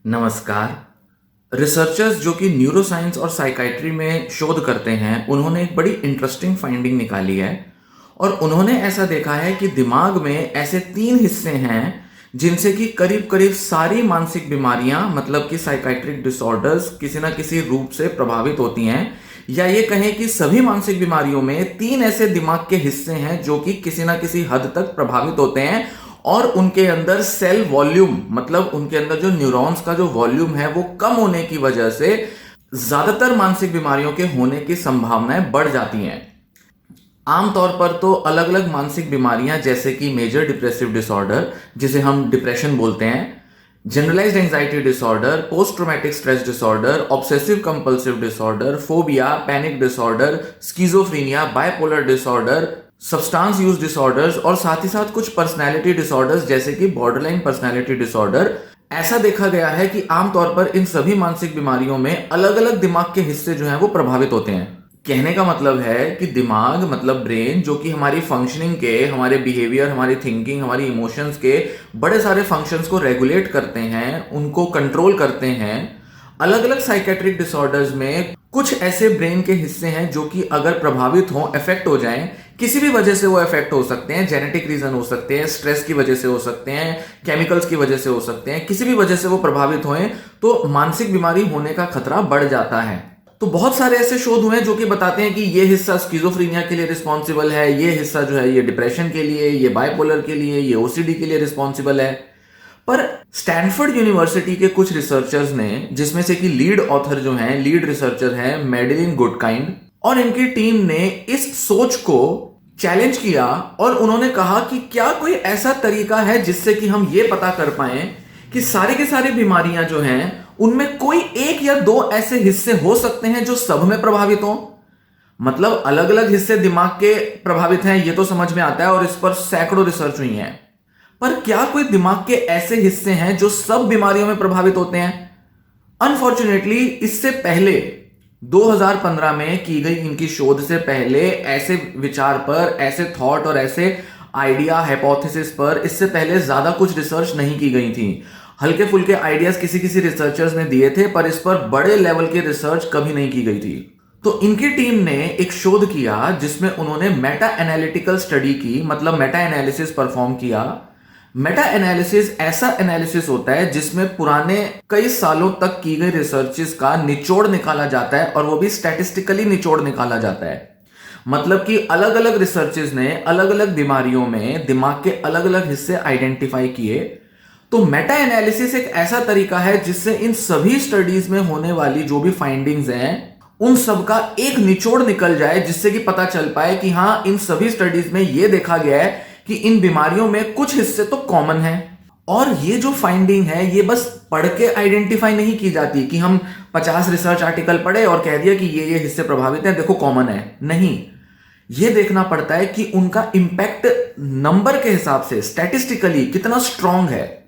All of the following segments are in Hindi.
नमस्कार। रिसर्चर्स जो कि न्यूरोसाइंस और साइकाइट्री में शोध करते हैं, उन्होंने एक बड़ी इंटरेस्टिंग फाइंडिंग निकाली है। और उन्होंने ऐसा देखा है कि दिमाग में ऐसे तीन हिस्से हैं जिनसे कि करीब करीब सारी मानसिक बीमारियां, मतलब कि साइकाइट्रिक डिसऑर्डर्स, किसी ना किसी रूप से प्रभावित होती हैं। या ये कहें कि सभी मानसिक बीमारियों में तीन ऐसे दिमाग के हिस्से हैं जो कि किसी ना किसी हद तक प्रभावित होते हैं। और उनके अंदर सेल वॉल्यूम, मतलब उनके अंदर जो न्यूरॉन्स का जो वॉल्यूम है वो कम होने की वजह से ज्यादातर मानसिक बीमारियों के होने की संभावनाएं बढ़ जाती हैं। आमतौर पर तो अलग अलग मानसिक बीमारियां जैसे कि मेजर डिप्रेसिव डिसऑर्डर, जिसे हम डिप्रेशन बोलते हैं, generalised anxiety disorder, post traumatic stress disorder, obsessive compulsive disorder, phobia, panic disorder, schizophrenia, bipolar disorder, substance use disorders और साथ ही साथ कुछ पर्सनैलिटी डिसऑर्डर्स जैसे कि बॉर्डरलाइन पर्सनैलिटी डिसऑर्डर। ऐसा देखा गया है कि आमतौर पर इन सभी मानसिक बीमारियों में अलग अलग दिमाग के हिस्से जो हैं वो प्रभावित होते हैं। कहने का मतलब है कि दिमाग, मतलब ब्रेन, जो कि हमारी फंक्शनिंग के, हमारे बिहेवियर, हमारी थिंकिंग, हमारी इमोशंस के बड़े सारे फंक्शंस को रेगुलेट करते हैं, उनको कंट्रोल करते हैं। अलग अलग साइकेट्रिक डिसऑर्डर्स में कुछ ऐसे ब्रेन के हिस्से हैं जो कि अगर प्रभावित हो, इफेक्ट हो जाएं, किसी भी वजह से वो इफेक्ट हो सकते हैं। जेनेटिक रीजन हो सकते हैं, स्ट्रेस की वजह से हो सकते हैं, केमिकल्स की वजह से हो सकते हैं, किसी भी वजह से वो प्रभावित हों तो मानसिक बीमारी होने का खतरा बढ़ जाता है। तो बहुत सारे ऐसे शोध हुए हैं जो कि बताते हैं कि ये हिस्सा स्किज़ोफ्रेनिया के लिए रिस्पॉन्सिबल है, ये हिस्सा जो है ये डिप्रेशन के लिए, ये बाइपोलर के लिए, ये ओसीडी के लिए रिस्पॉन्सिबल है। पर स्टैनफोर्ड यूनिवर्सिटी के कुछ रिसर्चर्स ने, जिसमें से कि लीड ऑथर जो हैं, लीड रिसर्चर हैं मेडेलिन गुडकाइंड, और इनकी टीम ने इस सोच को चैलेंज किया और उन्होंने कहा कि क्या कोई ऐसा तरीका है जिससे कि हम ये पता कर पाए कि सारी की सारी बीमारियां जो हैं उनमें कोई एक या दो ऐसे हिस्से हो सकते हैं जो सब में प्रभावित हो। मतलब अलग अलग हिस्से दिमाग के प्रभावित हैं, ये तो समझ में आता है और इस पर सैकड़ों रिसर्च हुई हैं। पर क्या कोई दिमाग के ऐसे हिस्से हैं जो सब बीमारियों में प्रभावित होते हैं? अनफॉर्चुनेटली इससे पहले 2015 में की गई इनकी शोध से पहले ऐसे विचार पर, ऐसे थॉट और ऐसे आइडिया, हाइपोथेसिस पर इससे पहले ज्यादा कुछ रिसर्च नहीं की गई थी। हल्के फुल्के आइडियाज किसी किसी रिसर्चर्स ने दिए थे, पर इस पर बड़े लेवल की रिसर्च कभी नहीं की गई थी। तो इनकी टीम ने एक शोध किया जिसमें उन्होंने मेटा एनालिटिकल स्टडी की, मतलब मेटा एनालिसिस परफॉर्म किया। मेटा एनालिसिस ऐसा एनालिसिस होता है जिसमें पुराने कई सालों तक की गई रिसर्चेस का निचोड़ निकाला जाता है, और वो भी स्टैटिस्टिकली निचोड़ निकाला जाता है। मतलब कि अलग अलग रिसर्चेस ने अलग अलग बीमारियों में दिमाग के अलग अलग हिस्से आइडेंटिफाई किए। तो मेटा एनालिसिस एक ऐसा तरीका है जिससे इन सभी स्टडीज में होने वाली जो भी फाइंडिंग्स हैं उन सब का एक निचोड़ निकल जाए, जिससे कि पता चल पाए कि हाँ, इन सभी स्टडीज में यह देखा गया है कि इन बीमारियों में कुछ हिस्से तो कॉमन हैं। और ये जो फाइंडिंग है ये बस पढ़ के आइडेंटिफाई नहीं की जाती कि हम 50 रिसर्च आर्टिकल पढ़े और कह दिया कि ये हिस्से प्रभावित हैं, देखो कॉमन है। नहीं, ये देखना पड़ता है कि उनका इंपैक्ट नंबर के हिसाब से स्टैटिस्टिकली कितना स्ट्रांग है,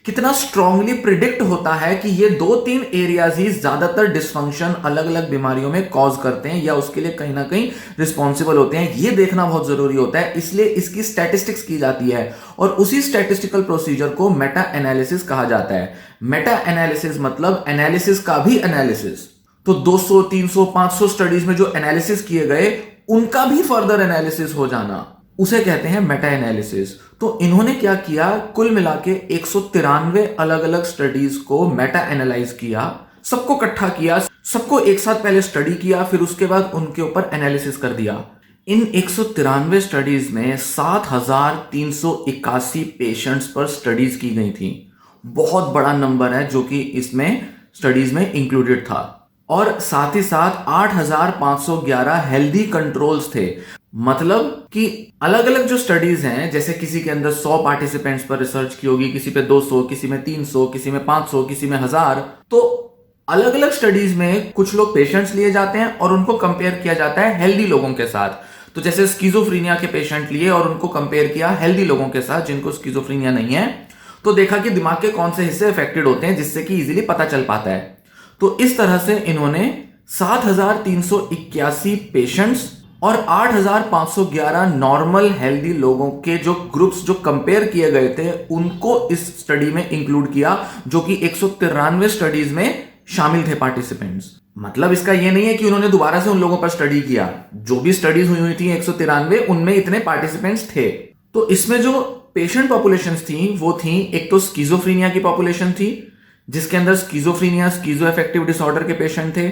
कितना स्ट्रांगली प्रिडिक्ट होता है कि ये 2-3 एरियाज ही ज्यादातर डिस्फंक्शन अलग अलग बीमारियों में कॉज करते हैं या उसके लिए कहीं ना कहीं रिस्पॉन्सिबल होते हैं। ये देखना बहुत जरूरी होता है, इसलिए इसकी स्टैटिस्टिक्स की जाती है और उसी स्टैटिस्टिकल प्रोसीजर को मेटा एनालिसिस कहा जाता है। मेटा एनालिसिस मतलब एनालिसिस का भी एनालिसिस। तो 200, 300, 500 स्टडीज में जो एनालिसिस किए गए उनका भी फर्दर एनालिसिस हो जाना, उसे कहते हैं मेटा एनालिसिस। तो इन्होंने क्या किया, कुल मिला के 193 अलग अलग स्टडीज को मेटा एनालाइज किया, सबको इकट्ठा किया, सबको एक साथ पहले स्टडी किया, फिर उसके बाद उनके ऊपर एनालिसिस कर दिया। इन 193 स्टडीज में 7,381 पेशेंट्स पर स्टडीज की गई थी। बहुत बड़ा नंबर है जो कि इसमें स्टडीज में इंक्लूडेड था। और साथ ही साथ 8,511 हेल्दी कंट्रोल्स थे। मतलब कि अलग अलग जो स्टडीज हैं, जैसे किसी के अंदर 100 पार्टिसिपेंट्स पर रिसर्च की होगी, किसी पे 200, किसी में 300, किसी में 500, किसी में 1000। तो अलग अलग स्टडीज में कुछ लोग पेशेंट्स लिए जाते हैं और उनको कंपेयर किया जाता है हेल्दी लोगों के साथ। तो जैसे स्किज़ोफ्रेनिया के पेशेंट लिए और उनको कंपेयर किया हेल्दी लोगों के साथ जिनको स्किज़ोफ्रेनिया नहीं है, तो देखा कि दिमाग के कौन से हिस्से अफेक्टेड होते हैं, जिससे कि इजीली पता चल पाता है। तो इस तरह से इन्होंने 7,381 पेशेंट्स और 8,511 नॉर्मल हेल्दी लोगों के जो ग्रुप्स जो कंपेयर किए गए थे उनको इस स्टडी में इंक्लूड किया, जो कि 193 स्टडीज में शामिल थे पार्टिसिपेंट्स। मतलब इसका ये नहीं है कि उन्होंने दोबारा से उन लोगों पर स्टडी किया, जो भी स्टडीज हुई थी 193 उनमें इतने पार्टिसिपेंट्स थे। तो इसमें जो पेशेंट पॉपुलेशन थी वो थी, एक तो स्किज़ोफ्रेनिया की पॉपुलेशन थी जिसके अंदर स्किज़ोफ्रेनिया स्किज़ो अफेक्टिव डिसऑर्डर के पेशेंट थे,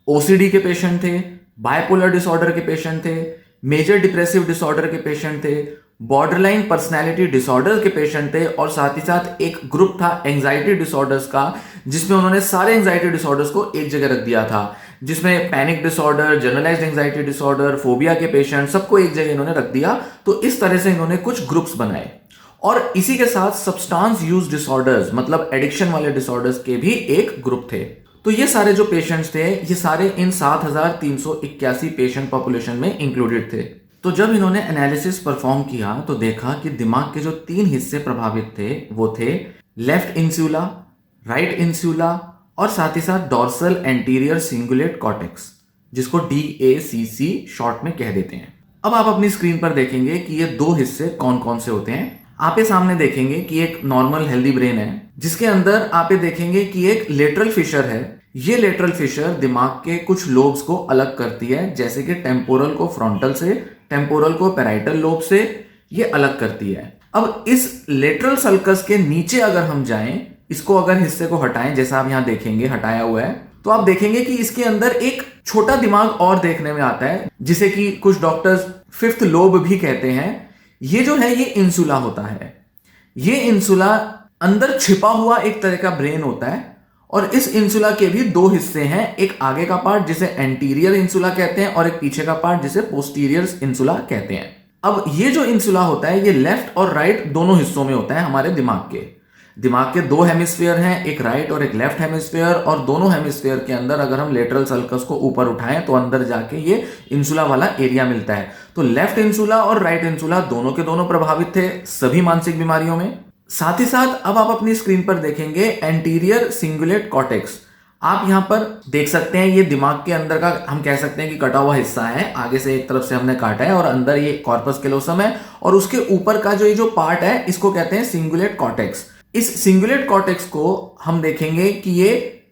ओसीडी के पेशेंट थे, बाइपोलर डिसऑर्डर के पेशेंट थे, मेजर डिप्रेसिव डिसऑर्डर के पेशेंट थे, बॉर्डरलाइन पर्सनैलिटी डिसऑर्डर के पेशेंट थे, और साथ ही साथ एक ग्रुप था एंजाइटी डिसऑर्डर्स का, जिसमें उन्होंने सारे एंजाइटी डिसऑर्डर्स को एक जगह रख दिया था, जिसमें panic disorder, generalised anxiety disorder, phobia के पेशेंट, सबको एक जगह इन्होंने रख दिया। तो इस तरह से इन्होंने कुछ ग्रुप्स बनाए, और इसी के साथ सब्सटेंस यूज डिसऑर्डर्स मतलब एडिक्शन वाले डिसऑर्डर्स के भी एक ग्रुप थे। तो ये सारे जो पेशेंट्स थे ये सारे इन 7,381 पेशेंट पॉपुलेशन में इंक्लूडेड थे। तो जब इन्होंने एनालिसिस परफॉर्म किया तो देखा कि दिमाग के जो 3 हिस्से प्रभावित थे वो थे लेफ्ट इंसुला, राइट इंसुला और साथ ही साथ डॉर्सल एंटीरियर सिंगुलेट कॉर्टेक्स, जिसको DACC शॉर्ट में कह देते हैं। अब आप अपनी स्क्रीन पर देखेंगे कि ये 2 हिस्से कौन कौन से होते हैं। आप ये सामने देखेंगे कि एक नॉर्मल हेल्दी ब्रेन है जिसके अंदर आप ये देखेंगे कि एक लेटरल फिशर है। ये लेटरल फिशर दिमाग के कुछ लोब्स को अलग करती है, जैसे कि टेम्पोरल को फ्रंटल से, टेम्पोरल को पैराइटल लोब से, ये अलग करती है। अब इस लेटरल सल्कस के नीचे अगर हम जाएं, इसको अगर हिस्से को हटाएं, जैसा आप यहां देखेंगे हटाया हुआ है, तो आप देखेंगे कि इसके अंदर एक छोटा दिमाग और देखने में आता है, जिसे कि कुछ डॉक्टर्स 5th लोब भी कहते हैं। ये जो है ये इंसुला होता है। ये इंसुला अंदर छिपा हुआ एक तरह का ब्रेन होता है, और इस इंसुला के भी 2 हिस्से हैं, एक आगे का पार्ट जिसे एंटीरियर इंसुला कहते हैं और एक पीछे का पार्ट जिसे पोस्टीरियर इंसुला कहते हैं। अब ये जो इंसुला होता है ये लेफ्ट और राइट दोनों हिस्सों में होता है हमारे दिमाग के। दिमाग के 2 हेमिस्फीयर हैं, एक राइट और एक लेफ्ट हेमिस्फीयर, और दोनों हेमिस्फीयर के अंदर अगर हम लेटरल सल्कस को ऊपर उठाएं तो अंदर जाके ये इंसुला वाला एरिया मिलता है। तो लेफ्ट इंसुला और राइट इंसुला दोनों के दोनों प्रभावित थे सभी मानसिक बीमारियों में। साथ ही साथ अब आप अपनी स्क्रीन पर देखेंगे एंटीरियर सिंगुलेट कॉर्टेक्स। आप यहां पर देख सकते हैं ये दिमाग के अंदर का हम कह सकते हैं कि कटा हुआ हिस्सा है, आगे से एक तरफ से हमने काटा है और अंदर ये कॉर्पस कैलोसम है, और उसके ऊपर का जो ये जो पार्ट है इसको कहते हैं सिंगुलेट कॉर्टेक्स। इस सिंगुलेट कॉर्टेक्स को हम देखेंगे कि ये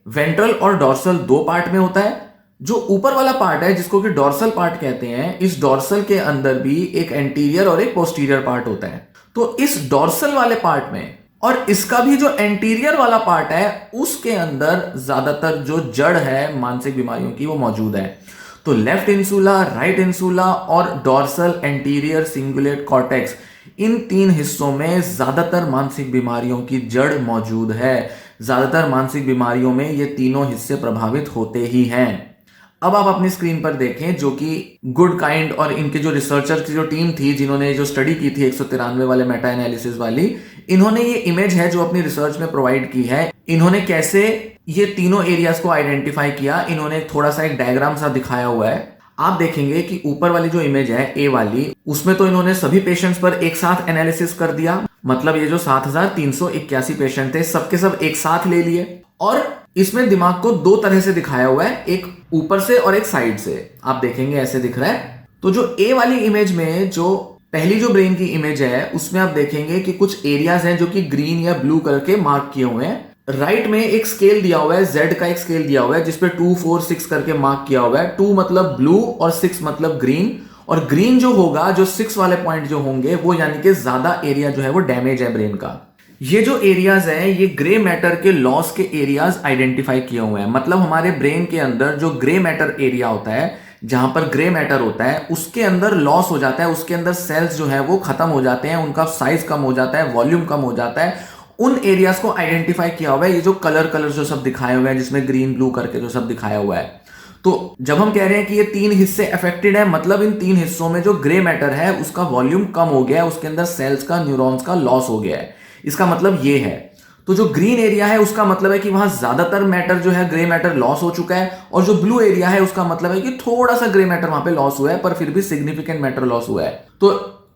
वेंट्रल और डॉर्सल 2 पार्ट में होता है। जो ऊपर वाला पार्ट है जिसको कि डॉर्सल पार्ट कहते हैं, इस डॉर्सल के अंदर भी एक एंटीरियर और एक पोस्टीरियर पार्ट होता है। तो इस डॉर्सल वाले पार्ट में और इसका भी जो एंटीरियर वाला पार्ट है उसके अंदर ज्यादातर जो जड़ है मानसिक बीमारियों की वो मौजूद है। तो लेफ्ट इंसुला, राइट इंसुला और डॉर्सल एंटीरियर सिंगुलेट कॉर्टेक्स, इन 3 हिस्सों में ज्यादातर मानसिक बीमारियों की जड़ मौजूद है। ज्यादातर मानसिक बीमारियों में ये तीनों हिस्से प्रभावित होते ही हैं। अब आप अपनी स्क्रीन पर देखें जो कि गुड काइंड और इनके जो रिसर्चर की जो टीम थी जिन्होंने जो स्टडी की थी 193 वाले मेटा एनालिसिस वाली, इन्होंने ये इमेज है जो अपनी रिसर्च में प्रोवाइड की है। इन्होंने कैसे ये तीनों एरियाज को आइडेंटिफाई किया, इन्होंने थोड़ा सा एक डायग्राम सा दिखाया हुआ है। आप देखेंगे कि ऊपर वाली जो इमेज है ए वाली, उसमें तो इन्होंने सभी पेशेंट्स पर एक साथ एनालिसिस कर दिया। मतलब ये जो 7,381 पेशेंट थे सबके सब एक साथ ले लिए, और इसमें दिमाग को 2 तरह से दिखाया हुआ है, एक ऊपर से और एक साइड से। आप देखेंगे ऐसे दिख रहा है। तो जो ए वाली इमेज में जो पहली जो ब्रेन की इमेज है उसमें आप देखेंगे कि कुछ एरियाज हैं जो कि ग्रीन या ब्लू कलर के मार्क किए हुए हैं। राइट में एक स्केल दिया हुआ है, जेड का एक स्केल दिया हुआ है जिसपे 2, 4, 6 करके मार्क किया हुआ है। 2 मतलब ब्लू और 6 मतलब ग्रीन, और ग्रीन जो होगा, जो 6 वाले पॉइंट जो होंगे वो यानी कि ज्यादा एरिया जो है वो डैमेज है ब्रेन का। ये जो एरियाज हैं ये ग्रे मैटर के लॉस के एरियाज आइडेंटिफाई किए हुए हैं। मतलब हमारे ब्रेन के अंदर जो ग्रे मैटर एरिया होता है, जहां पर ग्रे मैटर होता है, उसके अंदर लॉस हो जाता है, उसके अंदर सेल्स जो है वो खत्म हो जाते हैं, उनका साइज कम हो जाता है, वॉल्यूम कम हो जाता है। उन एरियाज को आइडेंटिफाई किया हुआ है। ये जो कलर जो सब दिखाए हुए हैं जिसमें ग्रीन ब्लू करके जो सब दिखाया हुआ है। तो जब हम कह रहे हैं कि ये 3 हिस्से अफेक्टेड है, मतलब इन 3 हिस्सों में जो ग्रे मैटर है उसका वॉल्यूम कम हो गया है, उसके अंदर सेल्स का, न्यूरॉन्स का लॉस हो गया है। इसका मतलब ये है। तो जो ग्रीन एरिया है उसका मतलब है कि वहां ज्यादातर मैटर जो है, ग्रे मैटर लॉस हो चुका है, और जो ब्लू एरिया है उसका मतलब है कि थोड़ा सा ग्रे मैटर वहां पे लॉस हुआ है, पर फिर भी सिग्निफिकेंट मैटर लॉस हुआ है। तो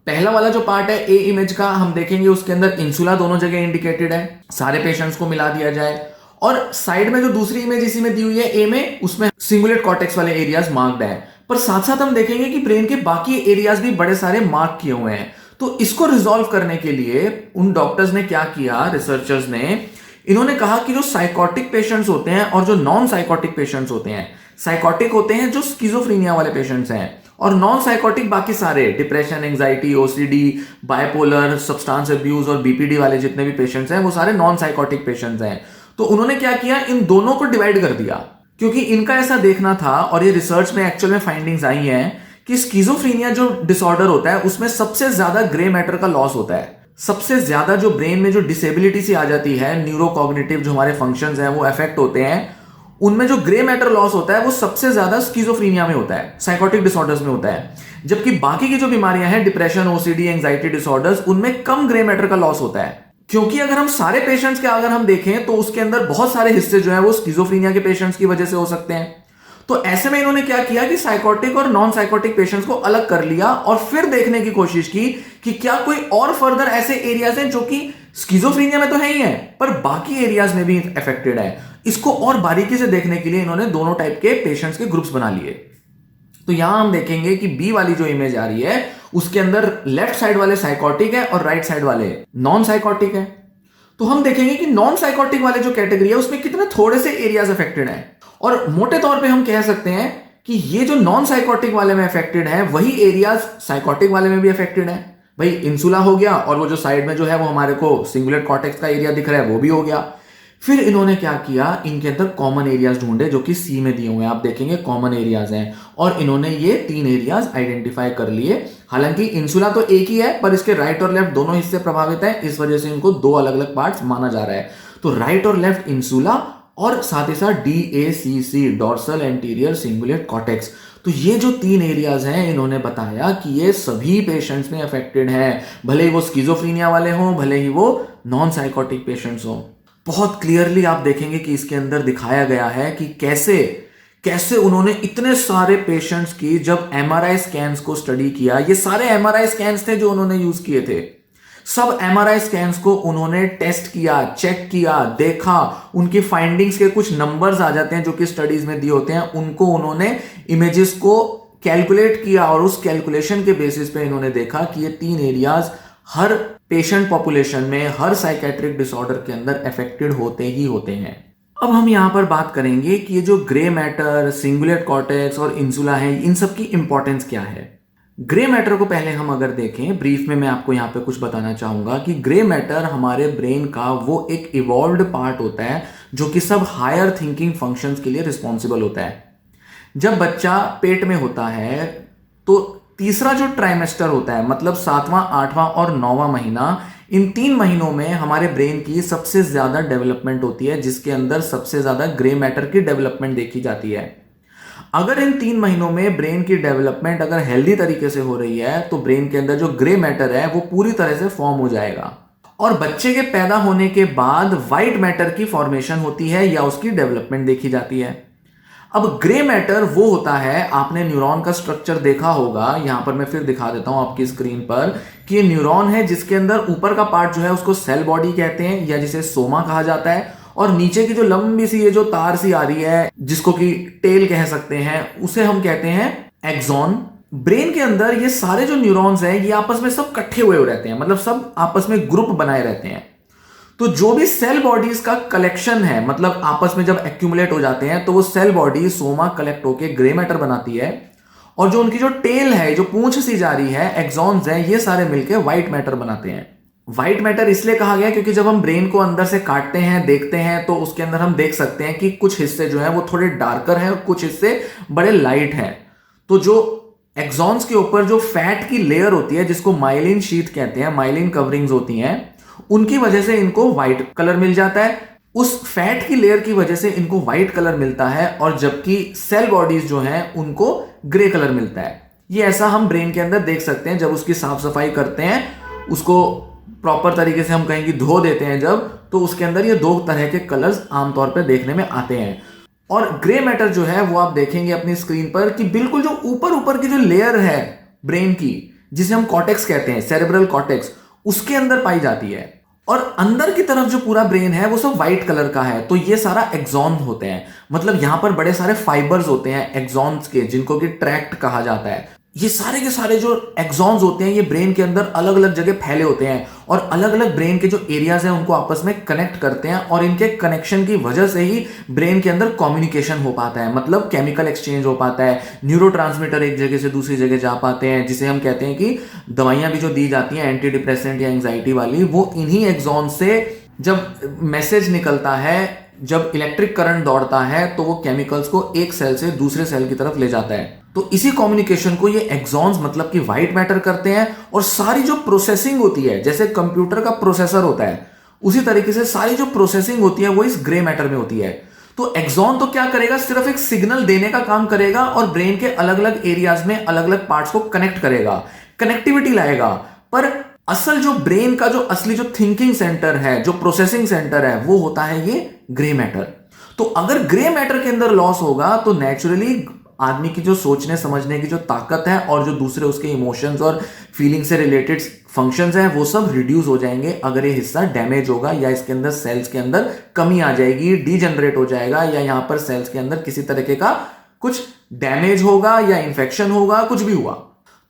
पहला वाला जो पार्ट है ए इमेज का, हम देखेंगे उसके अंदर इंसुला दोनों जगह इंडिकेटेड है, सारे पेशेंट्स को मिला दिया जाए। और साइड में जो दूसरी इमेज इसी में दी हुई है ए में, उसमें सिंगुलेट कॉर्टेक्स वाले एरियाज मार्क्ड है। पर साथ साथ हम देखेंगे कि ब्रेन के बाकी एरियाज भी बड़े सारे मार्क किए हुए हैं। तो इसको रिजॉल्व करने के लिए उन डॉक्टर्स ने क्या किया, रिसर्चर्स ने, इन्होंने कहा कि जो साइकोटिक पेशेंट्स होते हैं और जो नॉन साइकोटिक पेशेंट्स होते हैं, साइकोटिक होते हैं जो स्किज़ोफ्रेनिया वाले पेशेंट्स हैं, और नॉन साइकोटिक बाकी सारे depression, anxiety, OCD, bipolar, substance abuse और बीपीडी वाले जितने भी पेशेंट्स हैं वो सारे नॉन साइकोटिक पेशेंट्स हैं। तो उन्होंने क्या किया, इन दोनों को डिवाइड कर दिया, क्योंकि इनका ऐसा देखना था और ये रिसर्च में एक्चुअल में फाइंडिंग्स आई हैं कि स्किज़ोफ्रेनिया जो डिसऑर्डर होता है उसमें सबसे ज्यादा ग्रे मैटर का लॉस होता है। सबसे ज्यादा जो ब्रेन में जो डिसेबिलिटी सी आ जाती है, न्यूरोकॉग्निटिव जो हमारे फंक्शंस हैं वो अफेक्ट होते हैं, उनमें जो ग्रे मैटर लॉस होता है वो सबसे ज्यादा स्किज़ोफ्रेनिया में होता है, साइकोटिक डिसऑर्डर्स में होता है। जबकि बाकी की जो बीमारियां हैं, डिप्रेशन, ओसीडी, एंजाइटी डिसऑर्डर्स, उनमें कम ग्रे मैटर का लॉस होता है। क्योंकि अगर हम सारे पेशेंट्स के अगर हम देखें तो उसके अंदर बहुत सारे हिस्से जो है वो स्किज़ोफ्रेनिया के पेशेंट्स की वजह से हो सकते हैं। तो ऐसे में इन्होंने क्या किया कि साइकोटिक और नॉन साइकोटिक पेशेंट्स को अलग कर लिया और फिर देखने की कोशिश की कि क्या कोई और फर्दर ऐसे एरियाज हैं जो कि स्किज़ोफ्रेनिया में तो है ही है पर बाकी एरियाज में भी अफेक्टेड है। इसको और बारीकी से देखने के लिए इन्होंने दोनों टाइप के पेशेंट्स के ग्रुप्स बना लिए। तो यहां हम देखेंगे कि बी वाली जो इमेज आ रही है उसके अंदर लेफ्ट साइड वाले साइकोटिक है और राइट साइड वाले नॉन साइकोटिक है। तो हम देखेंगे कि नॉन साइकोटिक वाले जो कैटेगरी है उसमें कितने थोड़े से एरियाज अफेक्टेड हैं, और मोटे तौर पे हम कह सकते हैं कि ये जो नॉन साइकोटिक वाले में अफेक्टेड है वही एरियाज साइकोटिक वाले में भी अफेक्टेड है। भाई इंसुला हो गया और वो जो साइड में जो है वो हमारे को सिंगुलेट कॉर्टेक्स का एरिया दिख रहा है वो भी हो गया। फिर इन्होंने क्या किया, इनके अंदर कॉमन एरियाज ढूंढे जो कि सी में दिए हुए हैं, आप देखेंगे कॉमन एरियाज हैं, और इन्होंने ये 3 एरियाज आइडेंटिफाई कर लिए। हालांकि इंसुला तो एक ही है पर इसके राइट और लेफ्ट दोनों हिस्से प्रभावित हैं, इस वजह से इनको 2 अलग अलग पार्ट्स माना जा रहा है। तो राइट और लेफ्ट इंसुला और साथ ही साथ DACC, dorsal anterior cingulate cortex. तो ये जो 3 एरियाज हैं इन्होंने बताया कि ये सभी पेशेंट्स में अफेक्टेड हैं, भले ही वो स्किज़ोफ्रेनिया वाले हों, भले ही वो नॉन साइकोटिक पेशेंट्स हों। बहुत क्लियरली आप देखेंगे कि इसके अंदर दिखाया गया है कि कैसे उन्होंने इतने सारे पेशेंट्स की जब MRI स्कैन्स को स्टडी किया, ये सारे MRI स्कैन्स थे जो उन्होंने यूज किए थे, सब MRI स्कैन्स को उन्होंने टेस्ट किया, चेक किया, देखा, उनकी फाइंडिंग्स के कुछ नंबर्स आ जाते हैं जो कि स्टडीज में दिए होते हैं, उनको उन्होंने इमेजेस को कैलकुलेट किया और उस कैलकुलेशन के बेसिस पे इन्होंने देखा कि ये 3 एरियाज हर पेशेंट पॉपुलेशन में, हर साइकेट्रिक डिसऑर्डर के अंदर अफेक्टेड होते ही होते हैं। अब हम यहां पर बात करेंगे कि ये जो ग्रे मैटर, सिंगुलेट कॉर्टेक्स और इंसुला है, इन सब की इंपॉर्टेंस क्या है। ग्रे मैटर को पहले हम अगर देखें ब्रीफ में, मैं आपको यहां पे कुछ बताना चाहूंगा कि ग्रे मैटर हमारे ब्रेन का वो एक इवॉल्व्ड पार्ट होता है जो कि सब हायर थिंकिंग फंक्शंस के लिए रिस्पॉन्सिबल होता है। जब बच्चा पेट में होता है तो तीसरा जो ट्राइमेस्टर होता है, मतलब 7वां, 8वां और 9वां महीना, इन 3 महीनों में हमारे ब्रेन की सबसे ज्यादा डेवलपमेंट होती है, जिसके अंदर सबसे ज्यादा ग्रे मैटर की डेवलपमेंट देखी जाती है। अगर इन 3 महीनों में ब्रेन की डेवलपमेंट अगर हेल्दी तरीके से हो रही है तो ब्रेन के अंदर जो ग्रे मैटर है वो पूरी तरह से फॉर्म हो जाएगा, और बच्चे के पैदा होने के बाद व्हाइट मैटर की फॉर्मेशन होती है या उसकी डेवलपमेंट देखी जाती है। अब ग्रे मैटर वो होता है, आपने न्यूरॉन का स्ट्रक्चर देखा होगा, यहां पर मैं फिर दिखा देता हूं आपकी स्क्रीन पर कि ये न्यूरॉन है जिसके अंदर ऊपर का पार्ट जो है उसको सेल बॉडी कहते हैं या जिसे सोमा कहा जाता है, और नीचे की जो लंबी सी ये जो तार सी आ रही है जिसको कि टेल कह सकते हैं उसे हम कहते हैं एक्सॉन। ब्रेन के अंदर ये सारे जो न्यूरॉन्स हैं ये आपस में सब इकट्ठे हुए रहते हैं, मतलब सब आपस में ग्रुप बनाए रहते हैं। तो जो भी सेल बॉडीज का कलेक्शन है, मतलब आपस में जब एक्यूमुलेट हो जाते हैं तो वो सेल बॉडी सोमा कलेक्ट होकर ग्रे मैटर बनाती है, और जो उनकी जो टेल है, जो पूंछ सी जा रही है, एक्सॉन्स है, ये सारे मिलकर व्हाइट मैटर बनाते हैं। व्हाइट मैटर इसलिए कहा गया क्योंकि जब हम ब्रेन को अंदर से काटते हैं, देखते हैं, तो उसके अंदर हम देख सकते हैं कि कुछ हिस्से जो है वो थोड़े डार्कर हैं और कुछ हिस्से बड़े लाइट हैं। तो जो एक्सॉन्स के ऊपर जो फैट की लेयर होती है जिसको माइलिन शीथ कहते हैं, माइलिन कवरिंग्स होती हैं, उनकी वजह से इनको व्हाइट कलर मिल जाता है। उस फैट की लेयर की वजह से इनको व्हाइट कलर मिलता है, और जबकि सेल बॉडीज जो हैं उनको ग्रे कलर मिलता है। ये ऐसा हम ब्रेन के अंदर देख सकते हैं जब उसकी साफ सफाई करते हैं, उसको प्रॉपर तरीके से हम कहेंगे धो देते हैं जब, तो उसके अंदर ये 2 तरह के कलर्स आमतौर पर देखने में आते हैं। और ग्रे मैटर जो है वो आप देखेंगे अपनी स्क्रीन पर कि बिल्कुल जो ऊपर की जो लेयर है ब्रेन की, जिसे हम कॉर्टेक्स कहते हैं, सेरेब्रल कॉर्टेक्स, उसके अंदर पाई जाती है। और अंदर की तरफ जो पूरा ब्रेन है वो सब व्हाइट कलर का है। तो ये सारा एक्सॉन होते हैं, मतलब यहां पर बड़े सारे फाइबर्स होते हैं एक्सॉन्स के, जिनको कि ट्रैक्ट कहा जाता है। ये सारे के सारे जो एक्सॉन्स होते हैं ये ब्रेन के अंदर अलग अलग जगह फैले होते हैं और अलग अलग ब्रेन के जो एरियाज हैं उनको आपस में कनेक्ट करते हैं, और इनके कनेक्शन की वजह से ही ब्रेन के अंदर कम्युनिकेशन हो पाता है, मतलब केमिकल एक्सचेंज हो पाता है, न्यूरोट्रांसमीटर एक जगह से दूसरी जगह जा पाते हैं, जिसे हम कहते हैं कि दवाइयां भी जो दी जाती हैं एंटी डिप्रेसेंट या एंजाइटी वाली, वो इन्हीं एक्सॉन से जब मैसेज निकलता है, जब इलेक्ट्रिक करंट दौड़ता है तो वो केमिकल्स को एक सेल से दूसरे सेल की तरफ ले जाता है। तो इसी कम्युनिकेशन को ये एक्सॉन्स मतलब कि व्हाइट मैटर करते हैं। और सारी जो प्रोसेसिंग होती है, जैसे कंप्यूटर का प्रोसेसर होता है, उसी तरीके से सारी जो प्रोसेसिंग होती है वो इस ग्रे मैटर में होती है। तो एक्सॉन तो क्या करेगा, सिर्फ एक सिग्नल देने का काम करेगा और ब्रेन के अलग अलग एरियाज में अलग अलग पार्ट्स को कनेक्ट करेगा, कनेक्टिविटी लाएगा। पर असल जो ब्रेन का जो असली जो थिंकिंग सेंटर है, जो प्रोसेसिंग सेंटर है, वो होता है ये ग्रे मैटर। तो अगर ग्रे मैटर के अंदर लॉस होगा तो नेचुरली आदमी की जो सोचने समझने की जो ताकत है और जो दूसरे उसके इमोशंस और फीलिंग से रिलेटेड फंक्शंस हैं वो सब रिड्यूस हो जाएंगे अगर ये हिस्सा डैमेज होगा, या इसके अंदर सेल्स के अंदर कमी आ जाएगी, डीजनरेट हो जाएगा, या यहां पर सेल्स के अंदर किसी तरीके का कुछ डैमेज होगा या इंफेक्शन होगा, कुछ भी हुआ।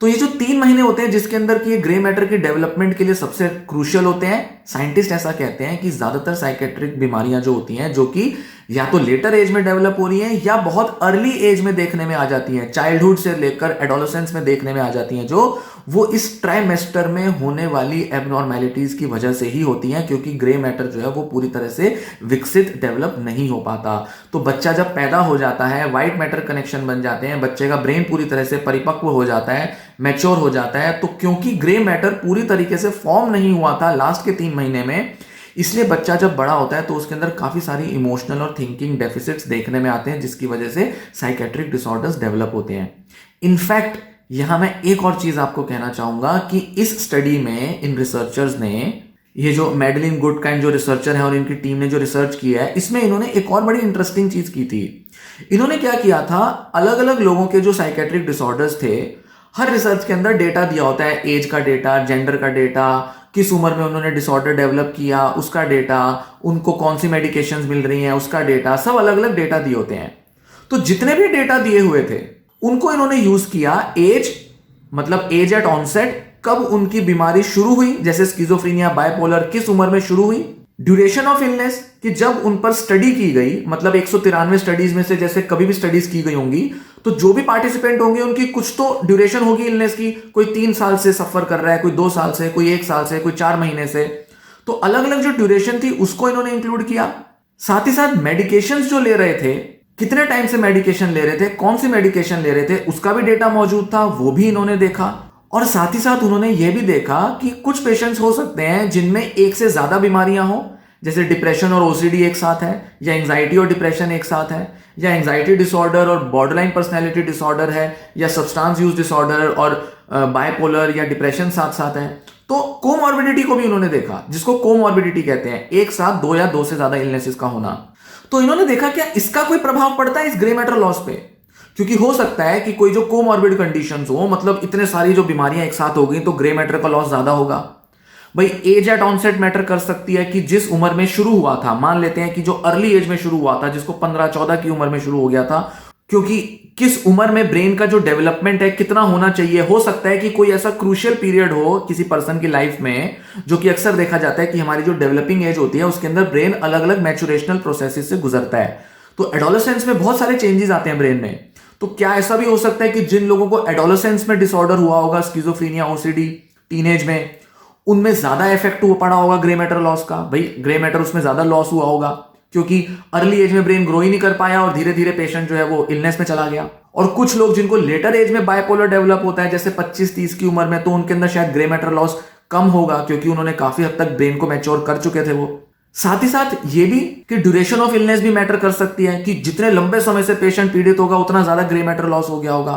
तो ये जो 3 महीने होते हैं जिसके अंदर की ग्रे मैटर की डेवलपमेंट के लिए सबसे क्रूशियल होते हैं, साइंटिस्ट ऐसा कहते हैं कि ज्यादातर साइकेट्रिक बीमारियां जो होती हैं, जो कि या तो लेटर एज में डेवलप हो रही हैं या बहुत अर्ली एज में देखने में आ जाती हैं, चाइल्डहुड से लेकर एडोलेसेंस में देखने में आ जाती हैं, जो वो इस ट्राइमेस्टर में होने वाली एबनॉर्मेलिटीज की वजह से ही होती हैं, क्योंकि ग्रे मैटर जो है वो पूरी तरह से विकसित डेवलप नहीं हो पाता। तो बच्चा जब पैदा हो जाता है, व्हाइट मैटर कनेक्शन बन जाते हैं, बच्चे का ब्रेन पूरी तरह से परिपक्व हो जाता है, मैच्योर हो जाता है, तो क्योंकि ग्रे मैटर पूरी तरीके से फॉर्म नहीं हुआ था लास्ट के 3 महीने में, इसलिए बच्चा जब बड़ा होता है तो उसके अंदर काफी सारी इमोशनल और थिंकिंग डेफिसिट्स देखने में आते हैं, जिसकी वजह से साइकेट्रिक डिसऑर्डर्स डेवलप होते हैं। इनफैक्ट यहां मैं एक और चीज आपको कहना चाहूंगा कि इस स्टडी में इन रिसर्चर्स ने, ये जो मैडलिन गुडकाइंड जो रिसर्चर है और इनकी टीम ने जो रिसर्च किया है, इसमें इन्होंने एक और बड़ी इंटरेस्टिंग चीज की थी। इन्होंने क्या किया था, अलग अलग लोगों के जो साइकेट्रिक डिसऑर्डर्स थे, हर रिसर्च के अंदर डेटा दिया होता है, एज का डेटा, जेंडर का डेटा, किस उम्र में उन्होंने डिसऑर्डर डेवलप किया उसका डेटा, उनको कौन सी मेडिकेशंस मिल रही हैं उसका डेटा, सब अलग अलग डेटा दिए होते हैं। तो जितने भी डेटा दिए हुए थे उनको इन्होंने यूज किया, एज मतलब एज एट ऑनसेट, कब उनकी बीमारी शुरू हुई, जैसे स्किज़ोफ्रेनिया, बाइपोलर किस उम्र में शुरू हुई, ड्यूरेशन ऑफ इलनेस कि जब उन पर स्टडी की गई, मतलब 193 स्टडीज में से जैसे कभी भी स्टडीज की गई होंगी तो जो भी पार्टिसिपेंट होंगे उनकी कुछ तो ड्यूरेशन होगी इलनेस की, कोई 3 साल से सफर कर रहा है, कोई 2 साल से, कोई 1 साल से, कोई 4 महीने से, तो अलग अलग जो ड्यूरेशन थी उसको इन्होंने इंक्लूड किया। साथ ही साथ मेडिकेशंस जो ले रहे थे, कितने टाइम से मेडिकेशन ले रहे थे, कौन सी मेडिकेशन ले रहे थे, उसका भी डेटा मौजूद था, वो भी इन्होंने देखा। और साथ ही साथ उन्होंने यह भी देखा कि कुछ पेशेंट्स हो सकते हैं जिनमें एक से ज्यादा बीमारियां हो, जैसे डिप्रेशन और ओसीडी एक साथ है, या एंजाइटी और डिप्रेशन एक साथ है, या एंजाइटी डिसऑर्डर और बॉर्डरलाइन पर्सनैलिटी डिसऑर्डर है, या सब्सटेंस यूज डिसऑर्डर और बाइपोलर या डिप्रेशन साथ साथ है। तो कोमॉर्बिडिटी को भी उन्होंने देखा, जिसको कोमॉर्बिडिटी कहते हैं, एक साथ 2 या 2 से ज्यादा इलनेसेस का होना। तो इन्होंने देखा क्या इसका कोई प्रभाव पड़ता है इस ग्रे मैटर लॉस पे, क्योंकि हो सकता है कि कोई जो कोमॉर्बिड कंडीशंस हो, मतलब इतने सारी जो बीमारियां एक साथ हो गई, तो ग्रे मैटर का लॉस ज्यादा होगा। भाई एज एट ऑनसेट मैटर कर सकती है कि जिस उम्र में शुरू हुआ था, मान लेते हैं कि जो अर्ली एज में शुरू हुआ था, जिसको 15-14 की उम्र में शुरू हो गया था, क्योंकि किस उम्र में ब्रेन का जो डेवलपमेंट है कितना होना चाहिए, हो सकता है कि कोई ऐसा क्रूशियल पीरियड हो किसी पर्सन की लाइफ में, जो कि अक्सर देखा जाता है कि हमारी जो डेवलपिंग एज होती है उसके अंदर ब्रेन अलग अलग मैचुरेशनल प्रोसेसेस से गुजरता है। तो एडोलेसेंस में बहुत सारे चेंजेस आते हैं ब्रेन में। तो क्या ऐसा भी हो सकता है कि जिन लोगों को एडोलेसेंस में डिसऑर्डर हुआ होगा, स्किज़ोफ्रेनिया, ओसीडी, टीनेज में, उनमें ज्यादा इफेक्ट पड़ा होगा ग्रे मैटर लॉस का। भाई ग्रे मैटर उसमें ज्यादा लॉस हुआ होगा क्योंकि अर्ली एज में ब्रेन ग्रो ही नहीं कर पाया और धीरे धीरे पेशेंट जो है वो इलनेस में चला गया। और कुछ लोग जिनको लेटर एज में बाइपोलर डेवलप होता है, जैसे 25-30 की उम्र में, तो उनके अंदर शायद ग्रे मैटर लॉस कम होगा क्योंकि उन्होंने काफी हद तक ब्रेन को मैच्योर कर चुके थे वो। साथ ही साथ ये भी कि ड्यूरेशन ऑफ इलनेस भी मैटर कर सकती है, कि जितने लंबे समय से पेशेंट पीड़ित होगा उतना ज्यादा ग्रे मैटर लॉस हो गया होगा।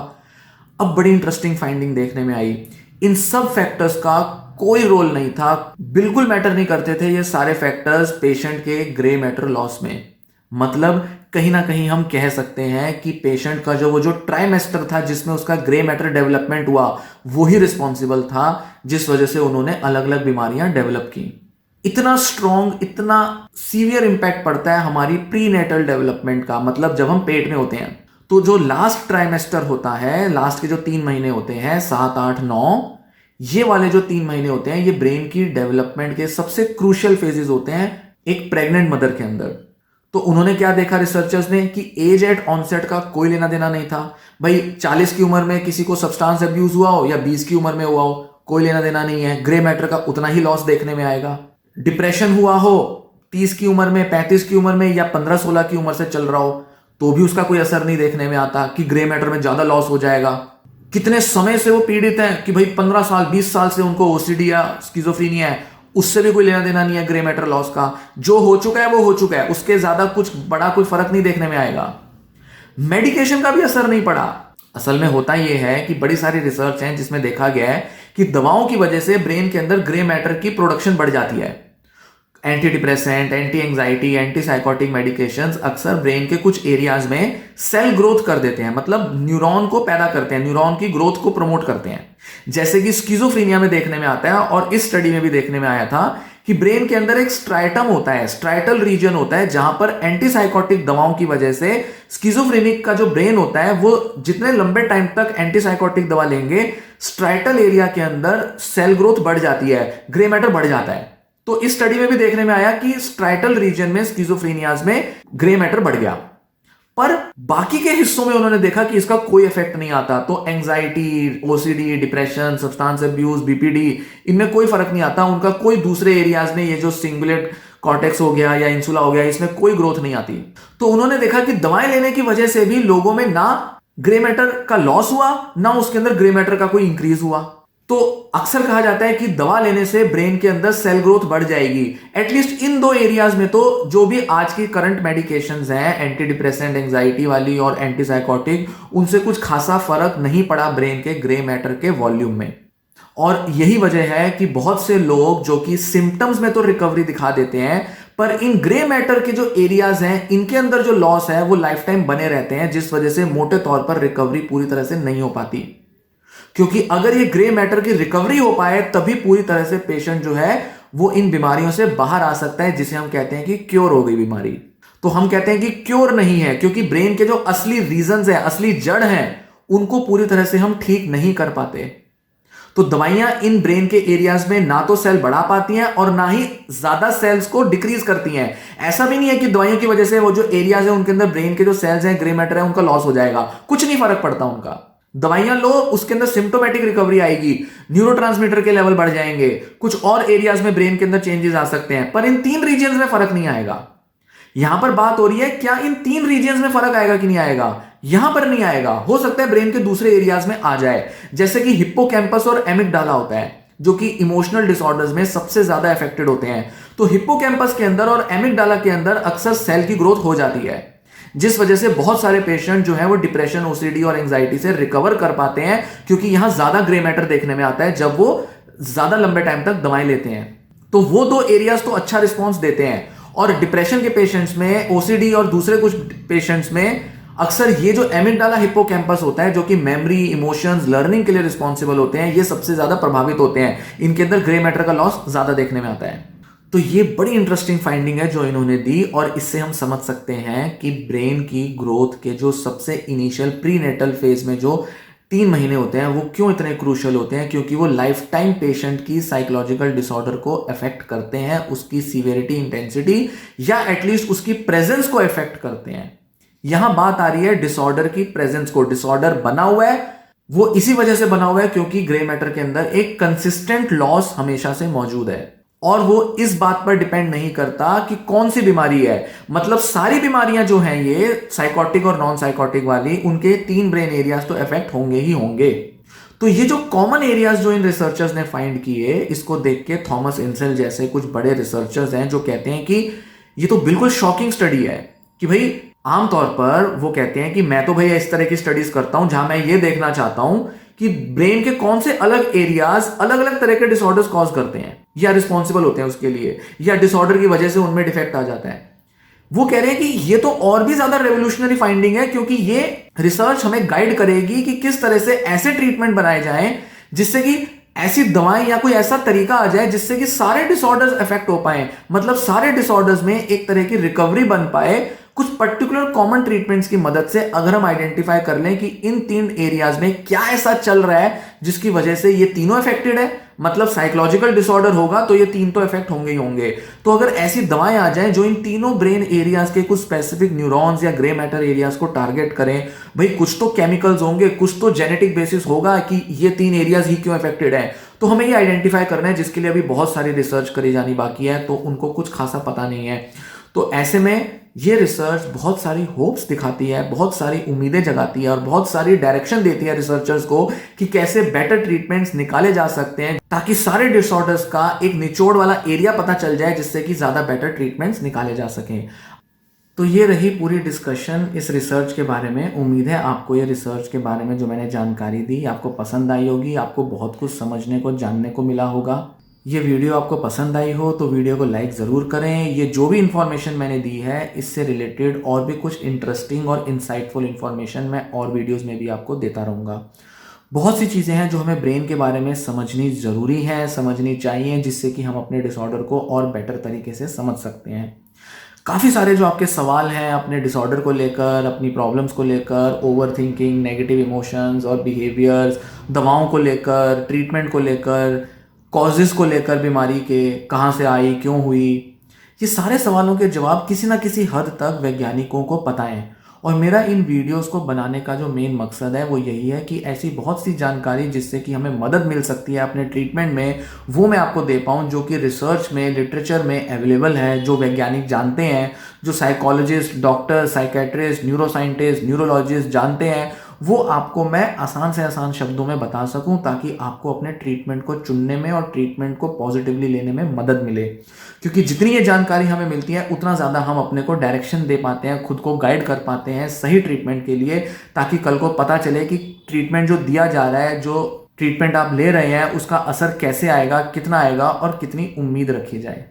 अब बड़ी इंटरेस्टिंग फाइंडिंग देखने में आई, इन सब फैक्टर्स का कोई रोल नहीं था, बिल्कुल मैटर नहीं करते थे ये सारे फैक्टर्स पेशेंट के ग्रे मैटर लॉस में। मतलब कहीं ना कहीं हम कह सकते हैं कि पेशेंट का जो ट्राइमेस्टर था जिसमें उसका ग्रे मैटर डेवलपमेंट हुआ, वो ही रिस्पॉन्सिबल था जिस वजह से उन्होंने अलग अलग बीमारियां डेवलप की। इतना स्ट्रॉन्ग, इतना सीवियर इंपैक्ट पड़ता है हमारी प्रीनेटल डेवलपमेंट का। मतलब जब हम पेट में होते हैं तो जो लास्ट ट्राइमेस्टर होता है, लास्ट के जो 3 महीने होते हैं, 7, 8, 9, ये वाले जो 3 महीने होते हैं, ये ब्रेन की डेवलपमेंट के सबसे क्रूशियल फेजेस होते हैं एक प्रेग्नेंट मदर के अंदर। तो उन्होंने क्या देखा रिसर्चर्स ने कि एज एट ऑनसेट का कोई लेना देना नहीं था। भाई 40 की उम्र में किसी को सब्सटेंस अब्यूज हुआ हो या 20 की उम्र में हुआ हो, कोई लेना देना नहीं है। ग्रे मैटर का उतना ही लॉस देखने में आएगा। डिप्रेशन हुआ हो 30 की उम्र में, 35 की उम्र में या 15-16 की उम्र से चल रहा हो, तो भी उसका कोई असर नहीं देखने में आता कि ग्रे मैटर में ज्यादा लॉस हो जाएगा। कितने समय से वो पीड़ित हैं कि भाई 15 साल 20 साल से उनको ओसीडी या स्किज़ोफ्रेनिया है, उससे भी कोई लेना देना नहीं है ग्रे मैटर लॉस का। जो हो चुका है वो हो चुका है, उसके ज्यादा कुछ बड़ा कोई फर्क नहीं देखने में आएगा। मेडिकेशन का भी असर नहीं पड़ा। असल में होता यह है कि बड़ी सारी रिसर्च है जिसमें देखा गया है कि दवाओं की वजह से ब्रेन के अंदर ग्रे मैटर की प्रोडक्शन बढ़ जाती है। Anti depressant, anti anxiety, anti psychotic medications अक्सर ब्रेन के कुछ एरियाज में सेल ग्रोथ कर देते हैं, मतलब न्यूरॉन को पैदा करते हैं, न्यूरॉन की ग्रोथ को प्रमोट करते हैं, जैसे कि स्किज़ोफ्रेनिया में देखने में आता है। और इस स्टडी में भी देखने में आया था कि ब्रेन के अंदर एक स्ट्राइटम होता है, स्ट्राइटल रीजन होता है, जहां पर एंटीसाइकोटिक दवाओं की वजह से स्किज़ोफ्रेनिक का जो ब्रेन होता है वो जितने लंबे टाइम तक एंटीसाइकोटिक दवा लेंगे, स्ट्राइटल एरिया के अंदर सेल ग्रोथ बढ़ जाती है, ग्रे मैटर बढ़ जाता है। तो इस स्टडी में भी देखने में आया कि स्ट्राइटल रीजन में स्किज़ोफ्रेनियाज में ग्रे मैटर बढ़ गया, पर बाकी के हिस्सों में उन्होंने देखा कि इसका कोई इफेक्ट नहीं आता। तो anxiety, OCD, depression, substance abuse, BPD, इनमें कोई फर्क नहीं आता। उनका कोई दूसरे एरियाज में, ये जो सिंगुलेट कॉर्टेक्स हो गया या इंसुला हो गया, इसमें कोई ग्रोथ नहीं आती। तो उन्होंने देखा कि दवाएं लेने की वजह से भी लोगों में ना ग्रे मैटर का लॉस हुआ, ना उसके अंदर ग्रे मैटर का कोई इंक्रीज हुआ। तो अक्सर कहा जाता है कि दवा लेने से ब्रेन के अंदर सेल ग्रोथ बढ़ जाएगी, एटलीस्ट इन 2 एरियाज में। तो जो भी आज की करंट मेडिकेशंस हैं, एंटी डिप्रेसेंट, एंजाइटी वाली और एंटीसाइकोटिक, उनसे कुछ खासा फर्क नहीं पड़ा ब्रेन के ग्रे मैटर के वॉल्यूम में। और यही वजह है कि बहुत से लोग जो कि सिम्टम्स में तो रिकवरी दिखा देते हैं, पर इन ग्रे मैटर के जो एरियाज हैं, इनके अंदर जो लॉस है वो लाइफ टाइम बने रहते हैं, जिस वजह से मोटे तौर पर रिकवरी पूरी तरह से नहीं हो पाती। क्योंकि अगर ये ग्रे मैटर की रिकवरी हो पाए तभी पूरी तरह से पेशेंट जो है वो इन बीमारियों से बाहर आ सकता है, जिसे हम कहते हैं कि क्योर हो गई बीमारी। तो हम कहते हैं कि क्योर नहीं है, क्योंकि ब्रेन के जो असली रीजंस हैं, असली जड़ हैं, उनको पूरी तरह से हम ठीक नहीं कर पाते। तो दवाइयां इन ब्रेन के एरियाज में ना तो सेल बढ़ा पाती हैं और ना ही ज्यादा सेल्स को डिक्रीज करती हैं। ऐसा भी नहीं है कि दवाइयों की वजह से वो जो एरियाज है उनके अंदर ब्रेन के जो सेल्स हैं, ग्रे मैटर है, उनका लॉस हो जाएगा, कुछ नहीं फर्क पड़ता उनका। दवाइयां लो, उसके अंदर सिम्टोमेटिक रिकवरी आएगी, न्यूरोट्रांसमीटर के लेवल बढ़ जाएंगे, कुछ और एरियाज में ब्रेन के अंदर चेंजेस आ सकते हैं, पर इन 3 रीजन्स में फर्क नहीं आएगा। यहां पर बात हो रही है क्या इन 3 रीजन्स में फर्क आएगा कि नहीं आएगा? यहां पर नहीं आएगा। हो सकता है ब्रेन के दूसरे एरियाज में आ जाए, जैसे कि हिप्पोकैम्पस और एमिगडाला होता है, जो कि इमोशनल डिसऑर्डर्स में सबसे ज्यादा अफेक्टेड होते हैं। तो हिप्पोकैम्पस के अंदर और एमिगडाला के अंदर अक्सर सेल की ग्रोथ हो जाती है, जिस वजह से बहुत सारे पेशेंट जो है वो डिप्रेशन, ओसीडी और एंजाइटी से रिकवर कर पाते हैं, क्योंकि यहां ज्यादा ग्रे मैटर देखने में आता है जब वो ज्यादा लंबे टाइम तक दवाएं लेते हैं। तो वो 2 एरियाज तो अच्छा रिस्पॉन्स देते हैं। और डिप्रेशन के पेशेंट्स में, ओसीडी और दूसरे कुछ पेशेंट्स में अक्सर ये जो एमिगडाला हिप्पोकैम्पस होता है, जो कि मेमोरी, इमोशंस, लर्निंग के लिए रिस्पॉन्सिबल होते हैं, ये सबसे ज्यादा प्रभावित होते हैं। इनके अंदर ग्रे मैटर का लॉस ज्यादा देखने में आता है। तो ये बड़ी इंटरेस्टिंग फाइंडिंग है जो इन्होंने दी, और इससे हम समझ सकते हैं कि ब्रेन की ग्रोथ के जो सबसे इनिशियल प्रीनेटल फेज में जो 3 महीने होते हैं वो क्यों इतने क्रूशियल होते हैं, क्योंकि वो लाइफ टाइम पेशेंट की साइकोलॉजिकल डिसऑर्डर को अफेक्ट करते हैं, उसकी सीवियरिटी, इंटेंसिटी या एटलीस्ट उसकी प्रेजेंस को अफेक्ट करते हैं। यहां बात आ रही है डिसऑर्डर की प्रेजेंस को। डिसऑर्डर बना हुआ है, वो इसी वजह से बना हुआ है क्योंकि ग्रे मैटर के अंदर एक कंसिस्टेंट लॉस हमेशा से मौजूद है, और वो इस बात पर डिपेंड नहीं करता कि कौन सी बीमारी है। मतलब सारी बीमारियां जो हैं, ये साइकोटिक और नॉन साइकोटिक वाली, उनके 3 ब्रेन एरियाज तो इफेक्ट होंगे ही होंगे। तो ये जो कॉमन एरियाज जो इन रिसर्चर्स ने फाइंड किए, इसको देख के थॉमस इंसेल जैसे कुछ बड़े रिसर्चर्स हैं जो कहते हैं कि ये तो बिल्कुल शॉकिंग स्टडी है। कि भाई आमतौर पर वो कहते हैं कि मैं तो भैया इस तरह की स्टडीज करता हूं जहां मैं ये देखना चाहता हूं कि ब्रेन के कौन से अलग एरियाज अलग अलग तरह के डिसऑर्डर्स कॉज करते हैं या रिस्पॉन्सिबल होते हैं उसके लिए, या डिसऑर्डर की वजह से उनमें डिफेक्ट आ जाता है। वो कह रहे हैं कि ये तो और भी ज्यादा रेवोल्यूशनरी फाइंडिंग है, क्योंकि ये रिसर्च हमें गाइड करेगी कि किस तरह से ऐसे ट्रीटमेंट बनाए जाएं जिससे कि ऐसी दवाएं या कोई ऐसा तरीका आ जाए जिससे कि सारे डिसऑर्डर्स इफेक्ट हो पाए, मतलब सारे डिसऑर्डर्स में एक तरह की रिकवरी बन पाए। कुछ पर्टिकुलर कॉमन ट्रीटमेंट्स की मदद से अगर हम आइडेंटिफाई कर लें कि इन 3 एरियाज में क्या ऐसा चल रहा है जिसकी वजह से ये तीनों इफेक्टेड है, मतलब साइकोलॉजिकल डिसऑर्डर होगा तो ये 3 तो इफेक्ट होंगे ही होंगे। तो अगर ऐसी दवाएं आ जाएं जो इन तीनों ब्रेन एरियाज के कुछ स्पेसिफिक न्यूरॉन्स या ग्रे मैटर एरियाज को टारगेट करें, भाई कुछ तो केमिकल्स होंगे, कुछ तो जेनेटिक बेसिस होगा कि ये 3 एरियाज ही क्यों इफेक्टेड है। तो हमें ये आइडेंटिफाई करना है, जिसके लिए अभी बहुत सारी रिसर्च करी जानी बाकी है, तो उनको कुछ खासा पता नहीं है। तो ऐसे में ये रिसर्च बहुत सारी होप्स दिखाती है, बहुत सारी उम्मीदें जगाती है और बहुत सारी डायरेक्शन देती है रिसर्चर्स को कि कैसे बेटर ट्रीटमेंट्स निकाले जा सकते हैं, ताकि सारे डिसऑर्डर्स का एक निचोड़ वाला एरिया पता चल जाए जिससे कि ज्यादा बेटर ट्रीटमेंट्स निकाले जा सकें। तो ये रही पूरी डिस्कशन इस रिसर्च के बारे में। उम्मीद है आपको ये रिसर्च के बारे में जो मैंने जानकारी दी आपको पसंद आई होगी, आपको बहुत कुछ समझने को जानने को मिला होगा। ये वीडियो आपको पसंद आई हो तो वीडियो को लाइक ज़रूर करें। ये जो भी इन्फॉर्मेशन मैंने दी है इससे रिलेटेड और भी कुछ इंटरेस्टिंग और इंसाइटफुल इन्फॉर्मेशन मैं और वीडियोज़ में भी आपको देता रहूँगा। बहुत सी चीज़ें हैं जो हमें ब्रेन के बारे में समझनी ज़रूरी है, समझनी चाहिए, जिससे कि हम अपने डिसऑर्डर को और बेटर तरीके से समझ सकते हैं। काफ़ी सारे जो आपके सवाल हैं अपने डिसऑर्डर को लेकर, अपनी प्रॉब्लम्स को लेकर, ओवर थिंकिंग, नेगेटिव इमोशंस और बिहेवियर्स, दवाओं को लेकर, ट्रीटमेंट को लेकर, कॉजेज़ को लेकर, बीमारी के कहाँ से आई, क्यों हुई, ये सारे सवालों के जवाब किसी ना किसी हद तक वैज्ञानिकों को पता है। और मेरा इन वीडियोस को बनाने का जो मेन मकसद है वो यही है कि ऐसी बहुत सी जानकारी जिससे कि हमें मदद मिल सकती है अपने ट्रीटमेंट में, वो मैं आपको दे पाऊँ, जो कि रिसर्च में, लिटरेचर में अवेलेबल है, जो वैज्ञानिक जानते हैं, जो psychologist, doctor, psychiatrist, neuroscientist, neurologist जानते हैं, वो आपको मैं आसान से आसान शब्दों में बता सकूं, ताकि आपको अपने ट्रीटमेंट को चुनने में और ट्रीटमेंट को पॉजिटिवली लेने में मदद मिले। क्योंकि जितनी ये जानकारी हमें मिलती है उतना ज़्यादा हम अपने को डायरेक्शन दे पाते हैं, खुद को गाइड कर पाते हैं सही ट्रीटमेंट के लिए, ताकि कल को पता चले कि ट्रीटमेंट जो दिया जा रहा है, जो ट्रीटमेंट आप ले रहे हैं, उसका असर कैसे आएगा, कितना आएगा और कितनी उम्मीद रखी जाए।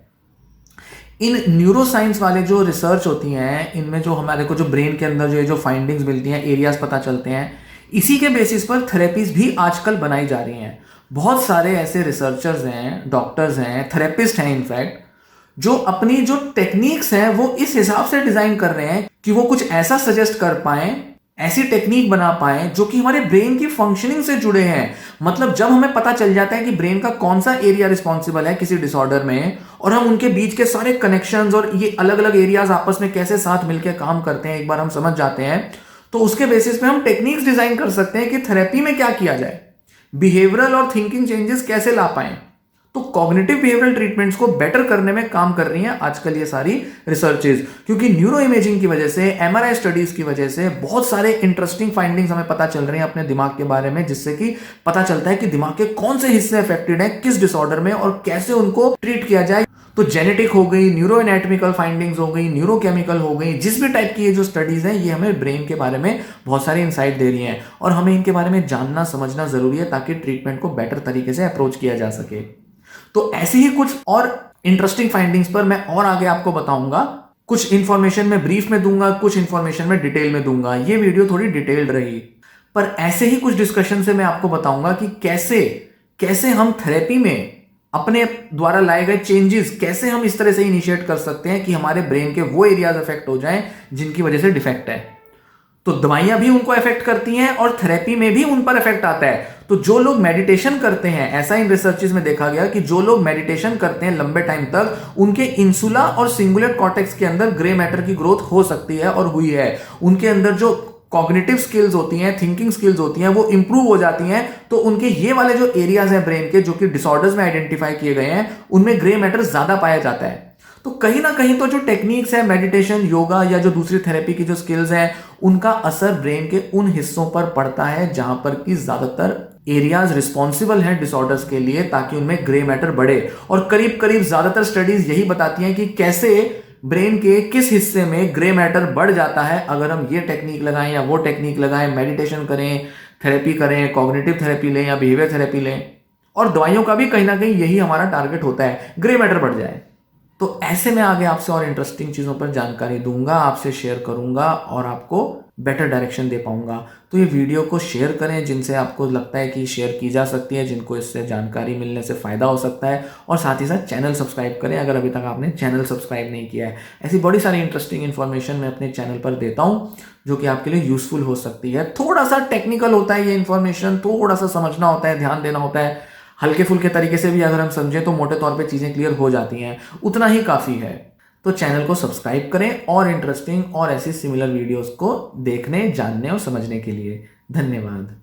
इन न्यूरोसाइंस वाले जो रिसर्च होती हैं, इनमें जो हमारे को जो ब्रेन के अंदर जो फाइंडिंग्स मिलती हैं, एरियाज पता चलते हैं, इसी के बेसिस पर थेरेपीज भी आजकल बनाई जा रही हैं। बहुत सारे ऐसे रिसर्चर्स हैं, डॉक्टर्स हैं, थेरेपिस्ट हैं इनफैक्ट, जो अपनी जो टेक्निक्स हैं वो इस हिसाब से डिजाइन कर रहे हैं कि वो कुछ ऐसा सजेस्ट कर पाएं, ऐसी टेक्निक बना पाए जो कि हमारे ब्रेन की फंक्शनिंग से जुड़े हैं। मतलब जब हमें पता चल जाता है कि ब्रेन का कौन सा एरिया रिस्पॉन्सिबल है किसी डिसऑर्डर में, और हम उनके बीच के सारे कनेक्शंस और ये अलग अलग एरियाज आपस में कैसे साथ मिलकर काम करते हैं, एक बार हम समझ जाते हैं, तो उसके बेसिस पे हम टेक्निक्स डिजाइन कर सकते हैं कि थेरेपी में क्या किया जाए, बिहेवियरल और थिंकिंग चेंजेस कैसे ला पाए। तो कॉग्निटिव बिहेवियरल ट्रीटमेंट्स को बेटर करने में काम कर रही हैं आजकल ये सारी रिसर्चेज, क्योंकि न्यूरो इमेजिंग की वजह से, एमआरआई स्टडीज की वजह से बहुत सारे इंटरेस्टिंग फाइंडिंग्स हमें पता चल रहे हैं अपने दिमाग के बारे में, जिससे कि पता चलता है कि दिमाग के कौन से हिस्से अफेक्टेड हैं किस डिसऑर्डर में और कैसे उनको ट्रीट किया जाए। तो जेनेटिक हो गई, न्यूरो एनाटॉमिकल फाइंडिंग्स हो गई, न्यूरोकेमिकल हो गई, जिस भी टाइप की ये जो स्टडीज हैं ये हमें ब्रेन के बारे में बहुत सारी इंसाइट दे रही हैं, और हमें इनके बारे में जानना समझना जरूरी है ताकि ट्रीटमेंट को बेटर तरीके से अप्रोच किया जा सके। तो ऐसे ही कुछ और इंटरेस्टिंग फाइंडिंग्स पर मैं और आगे आपको बताऊंगा। कुछ इंफॉर्मेशन मैं ब्रीफ में दूंगा, कुछ इंफॉर्मेशन मैं डिटेल में दूंगा। ये वीडियो थोड़ी डिटेल्ड रही, पर ऐसे ही कुछ डिस्कशन से मैं आपको बताऊंगा कि कैसे कैसे हम थेरेपी में अपने द्वारा लाए गए चेंजेस कैसे हम इस तरह से इनिशिएट कर सकते हैं कि हमारे ब्रेन के वो एरियाज अफेक्ट हो जाएं जिनकी वजह से डिफेक्ट है। तो दवाइयां भी उनको अफेक्ट करती हैं और थेरेपी में भी उन पर इफेक्ट आता है। तो जो लोग मेडिटेशन करते हैं, ऐसा इन रिसर्चेस में देखा गया कि जो लोग मेडिटेशन करते हैं लंबे टाइम तक, उनके इंसुला और सिंगुलेट कॉर्टेक्स के अंदर ग्रे मैटर की ग्रोथ हो सकती है और हुई है। उनके अंदर जो कॉग्निटिव स्किल्स होती हैं, थिंकिंग स्किल्स होती हैं, वो इंप्रूव हो जाती हैं। तो उनके ये वाले जो एरियाज हैं ब्रेन के, जो कि डिसऑर्डर्स में आइडेंटिफाई किए गए हैं, उनमें ग्रे मैटर ज्यादा पाया जाता है। तो कहीं ना कहीं तो जो टेक्निक्स है, मेडिटेशन, योगा या जो दूसरी थेरेपी की जो स्किल्स हैं, उनका असर ब्रेन के उन हिस्सों पर पड़ता है जहां पर कि ज्यादातर एरियाज रिस्पॉन्सिबल हैं डिसऑर्डर्स के लिए, ताकि उनमें ग्रे मैटर बढ़े। और करीब करीब ज्यादातर स्टडीज यही बताती हैं कि कैसे ब्रेन के किस हिस्से में ग्रे मैटर बढ़ जाता है अगर हम ये टेक्निक लगाएं या वो टेक्निक लगाएं, मेडिटेशन करें, थेरेपी करें, कॉग्निटिव थेरेपी लें या बिहेवियर थेरेपी लें। और दवाइयों का भी कहीं ना कहीं यही हमारा टारगेट होता है, ग्रे मैटर बढ़ जाए। तो ऐसे में आगे आपसे और इंटरेस्टिंग चीजों पर जानकारी दूंगा, आपसे शेयर करूंगा और आपको बेटर डायरेक्शन दे पाऊंगा। तो ये वीडियो को शेयर करें जिनसे आपको लगता है कि शेयर की जा सकती है, जिनको इससे जानकारी मिलने से फ़ायदा हो सकता है, और साथ ही साथ चैनल सब्सक्राइब करें अगर अभी तक आपने चैनल सब्सक्राइब नहीं किया है। ऐसी बड़ी सारी इंटरेस्टिंग इन्फॉर्मेशन मैं अपने चैनल पर देता हूँ जो कि आपके लिए यूज़फुल हो सकती है। थोड़ा सा टेक्निकल होता है ये इन्फॉर्मेशन, थोड़ा सा समझना होता है, ध्यान देना होता है। हल्के फुल्के तरीके से भी अगर हम समझें तो मोटे तौर पे चीज़ें क्लियर हो जाती हैं, उतना ही काफ़ी है। तो चैनल को सब्सक्राइब करें और इंटरेस्टिंग और ऐसी सिमिलर वीडियोस को देखने, जानने और समझने के लिए। धन्यवाद।